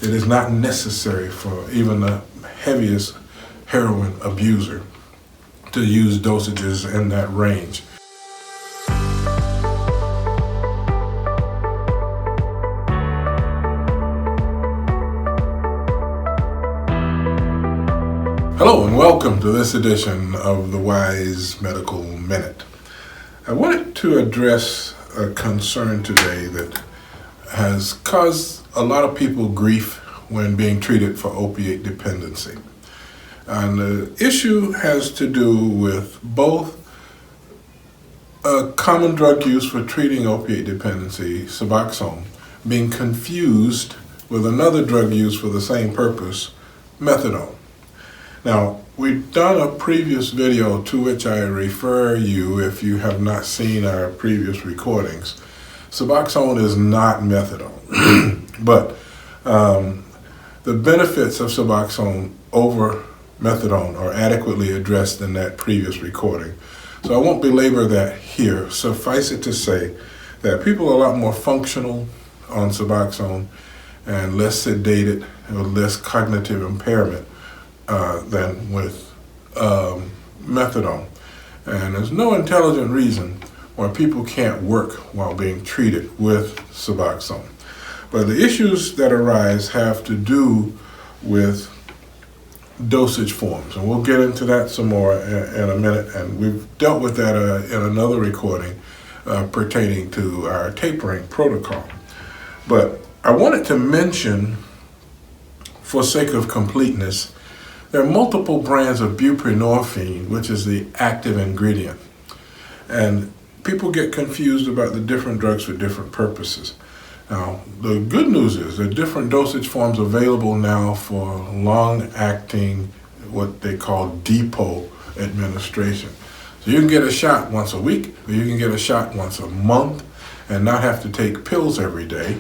It is not necessary for even the heaviest heroin abuser to use dosages in that range. Hello and welcome to this edition of the Wise Medical Minute. I wanted to address a concern today that has caused a lot of people grief when being treated for opiate dependency. And the issue has to do with both a common drug used for treating opiate dependency, Suboxone, being confused with another drug used for the same purpose, Methanol. Now, we've done a previous video to which I refer you if you have not seen our previous recordings. Suboxone is not methadone, but the benefits of Suboxone over methadone are adequately addressed in that previous recording. So I won't belabor that here. Suffice it to say that people are a lot more functional on Suboxone and less sedated or less cognitive impairment than with methadone. And there's no intelligent reason why people can't work while being treated with Suboxone. But the issues that arise have to do with dosage forms, and we'll get into that some more in a minute, and we've dealt with that in another recording pertaining to our tapering protocol. But I wanted to mention, for sake of completeness, there are multiple brands of buprenorphine, which is the active ingredient. And people get confused about the different drugs for different purposes. Now, the good news is there are different dosage forms available now for long-acting, what they call depot administration. So you can get a shot once a week, or you can get a shot once a month and not have to take pills every day.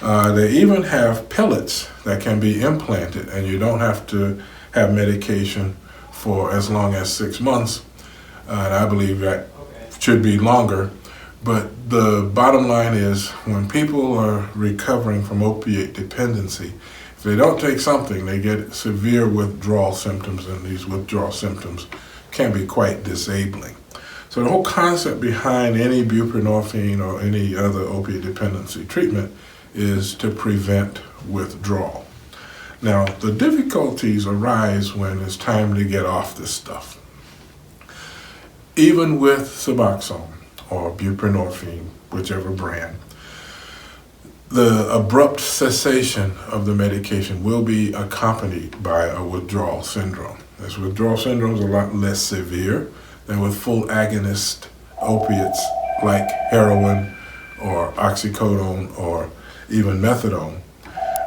They even have pellets that can be implanted, and you don't have to have medication for as long as 6 months. And I believe that should be longer. But the bottom line is, when people are recovering from opiate dependency, if they don't take something, they get severe withdrawal symptoms, and these withdrawal symptoms can be quite disabling. So the whole concept behind any buprenorphine or any other opiate dependency treatment is to prevent withdrawal. Now, the difficulties arise when it's time to get off this stuff. Even with Suboxone or buprenorphine, whichever brand, the abrupt cessation of the medication will be accompanied by a withdrawal syndrome. This withdrawal syndrome is a lot less severe than with full agonist opiates like heroin or oxycodone or even methadone.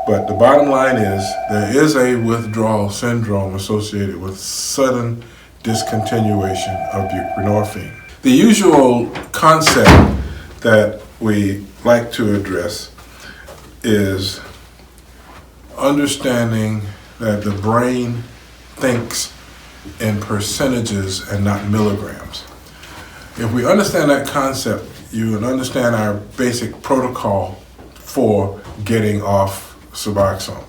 But the bottom line is, there is a withdrawal syndrome associated with sudden discontinuation of buprenorphine. The usual concept that we like to address is understanding that the brain thinks in percentages and not milligrams. If we understand that concept, you will understand our basic protocol for getting off Suboxone.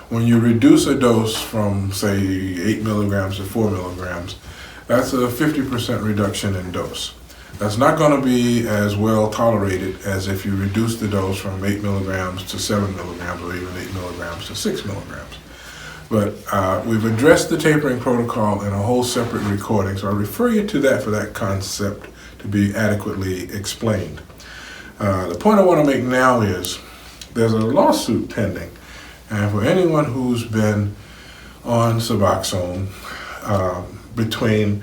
When you reduce a dose from, say, 8 milligrams to 4 milligrams, that's a 50% reduction in dose. That's not going to be as well tolerated as if you reduce the dose from 8 milligrams to 7 milligrams or even 8 milligrams to 6 milligrams. But we've addressed the tapering protocol in a whole separate recording, so I refer you to that for that concept to be adequately explained. The point I want to make now is there's a lawsuit pending, and for anyone who's been on Suboxone between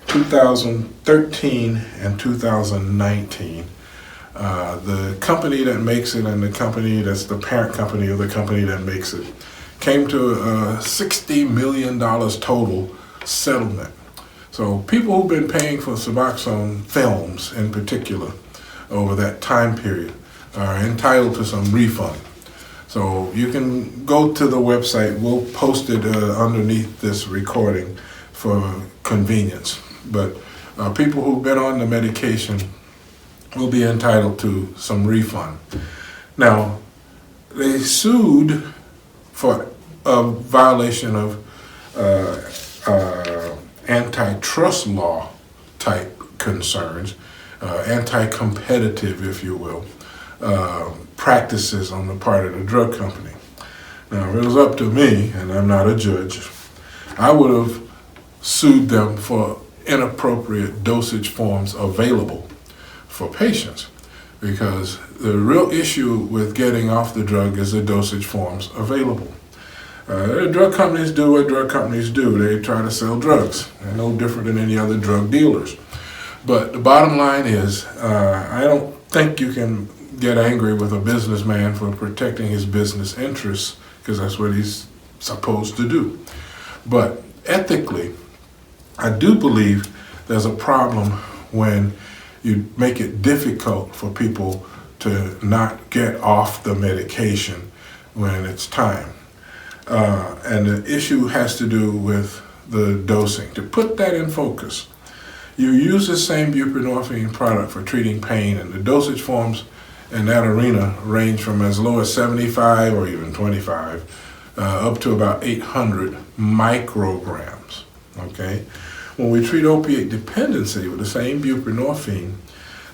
2013 and 2019, the company that makes it and the company that's the parent company of the company that makes it came to a $60 million total settlement. So people who've been paying for Suboxone films in particular over that time period are entitled to some refund. So you can go to the website. We'll post it underneath this recording for convenience. But people who've been on the medication will be entitled to some refund. Now, they sued for a violation of antitrust law type concerns, anti-competitive, if you will, practices on the part of the drug company. Now, if it was up to me, and I'm not a judge, I would have sued them for inappropriate dosage forms available for patients, because the real issue with getting off the drug is the dosage forms available. Drug companies do what drug companies do. They try to sell drugs. They're no different than any other drug dealers. But the bottom line is, I don't think you can get angry with a businessman for protecting his business interests, because that's what he's supposed to do. But ethically, I do believe there's a problem when you make it difficult for people to not get off the medication when it's time. And the issue has to do with the dosing. To put that in focus, you use the same buprenorphine product for treating pain, and the dosage forms in that arena range from as low as 75 or even 25 up to about 800 micrograms, okay? When we treat opiate dependency with the same buprenorphine,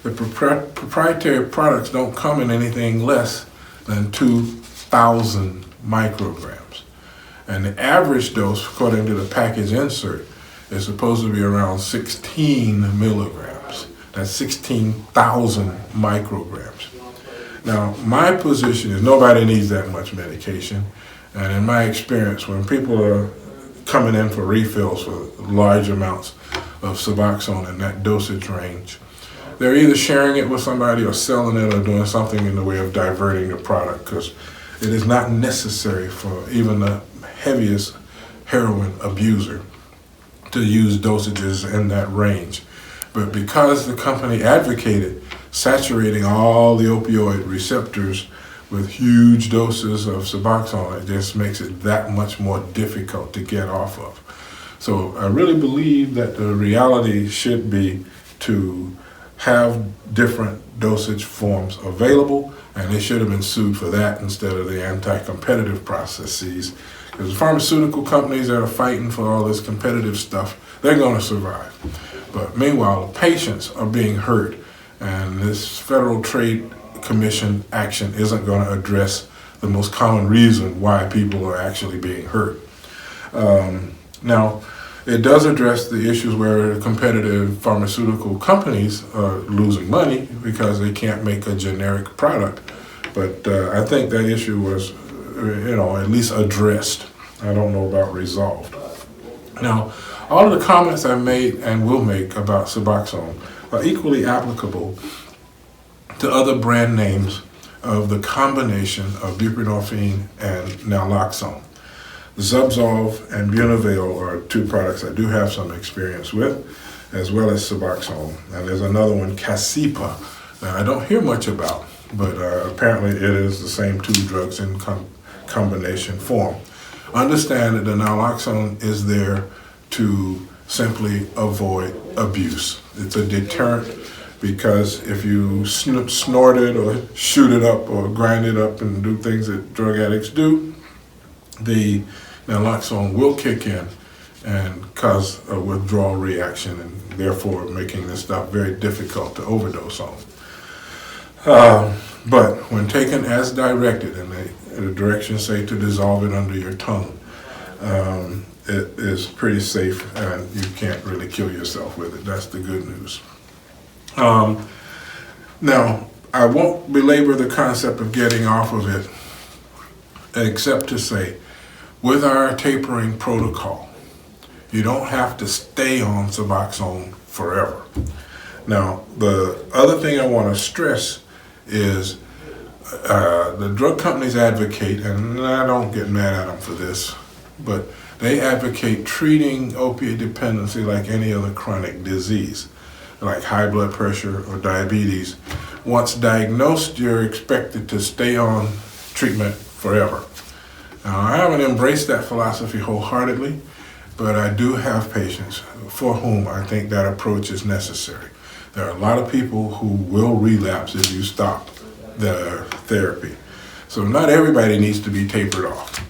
the proprietary products don't come in anything less than 2,000 micrograms. And the average dose, according to the package insert, is supposed to be around 16 milligrams. That's 16,000 micrograms. Now, my position is nobody needs that much medication. And in my experience, when people are coming in for refills for large amounts of Suboxone in that dosage range, they're either sharing it with somebody or selling it or doing something in the way of diverting the product, because it is not necessary for even the heaviest heroin abuser to use dosages in that range. But because the company advocated saturating all the opioid receptors with huge doses of Suboxone, it just makes it that much more difficult to get off of. So I really believe that the reality should be to have different dosage forms available, and they should have been sued for that instead of the anti-competitive processes. Because the pharmaceutical companies that are fighting for all this competitive stuff, they're going to survive. But meanwhile, the patients are being hurt, and this Federal Trade Commission action isn't going to address the most common reason why people are actually being hurt. Now, it does address the issues where competitive pharmaceutical companies are losing money because they can't make a generic product. But I think that issue was, at least addressed. I don't know about resolved. Now, all of the comments I made and will make about Suboxone are equally applicable to other brand names of the combination of buprenorphine and naloxone. Zubsolv and Bunavail are two products I do have some experience with, as well as Suboxone. And there's another one, Casipa, that I don't hear much about, but apparently it is the same two drugs in combination form. Understand that the naloxone is there to simply avoid abuse. It's a deterrent, because if you snort it or shoot it up or grind it up and do things that drug addicts do, the naloxone will kick in and cause a withdrawal reaction, and therefore making this stuff very difficult to overdose on. But when taken as directed, and the directions say to dissolve it under your tongue, it is pretty safe, and you can't really kill yourself with it. That's the good news. Now, I won't belabor the concept of getting off of it, except to say, with our tapering protocol, you don't have to stay on Suboxone forever. Now, the other thing I want to stress is the drug companies advocate, and I don't get mad at them for this, but they advocate treating opiate dependency like any other chronic disease, like high blood pressure or diabetes. Once diagnosed, you're expected to stay on treatment forever. Now, I haven't embraced that philosophy wholeheartedly, but I do have patients for whom I think that approach is necessary. There are a lot of people who will relapse if you stop their therapy. So not everybody needs to be tapered off.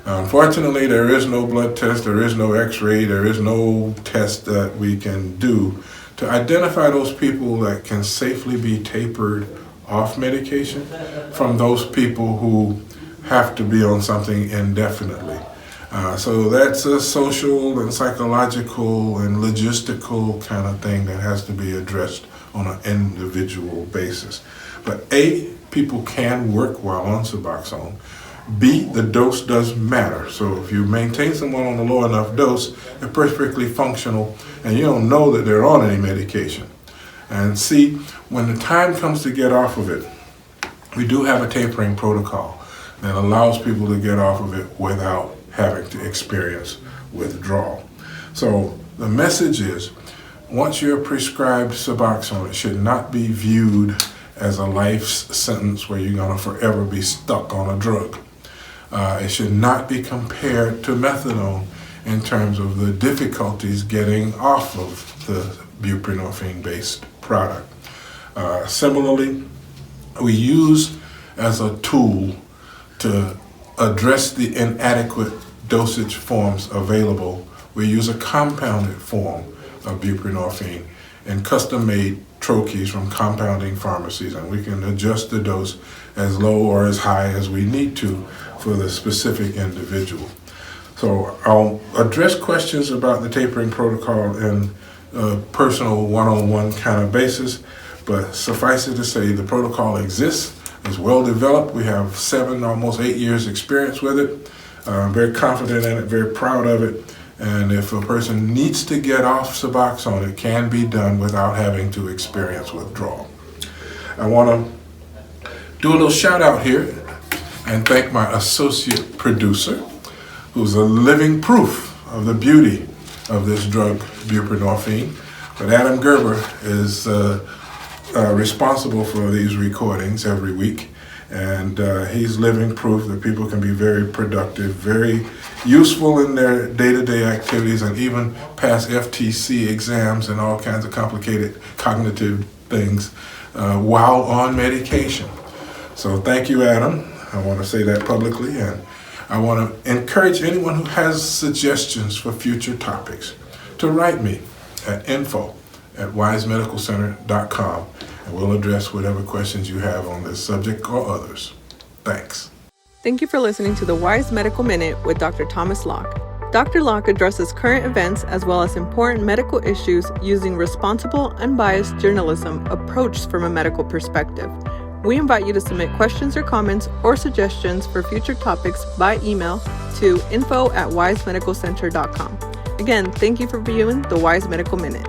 Unfortunately, there is no blood test, there is no x-ray, there is no test that we can do to identify those people that can safely be tapered off medication from those people who have to be on something indefinitely. So that's a social and psychological and logistical kind of thing that has to be addressed on an individual basis. But A, people can work while on Suboxone. B, the dose does matter. So if you maintain someone on a low enough dose, they're perfectly functional and you don't know that they're on any medication. And C, when the time comes to get off of it, we do have a tapering protocol that allows people to get off of it without having to experience withdrawal. So the message is, once you're prescribed Suboxone, it should not be viewed as a life sentence where you're going to forever be stuck on a drug. It should not be compared to Methanol in terms of the difficulties getting off of the buprenorphine-based product. Similarly, we use as a tool to address the inadequate dosage forms available, we use a compounded form of buprenorphine and custom-made troches from compounding pharmacies, and we can adjust the dose as low or as high as we need to for the specific individual. So I'll address questions about the tapering protocol in a personal one-on-one kind of basis, but suffice it to say the protocol exists, is well developed. We have 7, almost 8 years experience with it. I'm very confident in it, very proud of it. And if a person needs to get off Suboxone, it can be done without having to experience withdrawal. I want to do a little shout out here and thank my associate producer, who's a living proof of the beauty of this drug, buprenorphine. But Adam Gerber is responsible for these recordings every week. And he's living proof that people can be very productive, very useful in their day-to-day activities, and even pass FTC exams and all kinds of complicated cognitive things while on medication. So thank you, Adam. I want to say that publicly, and I want to encourage anyone who has suggestions for future topics to write me at info@wisemedicalcenter.com, and we'll address whatever questions you have on this subject or others. Thanks. Thank you for listening to the Wise Medical Minute with Dr. Thomas Locke. Dr. Locke addresses current events as well as important medical issues using responsible, unbiased journalism approached from a medical perspective. We invite you to submit questions or comments or suggestions for future topics by email to info@wisemedicalcenter.com. Again, thank you for viewing the Wise Medical Minute.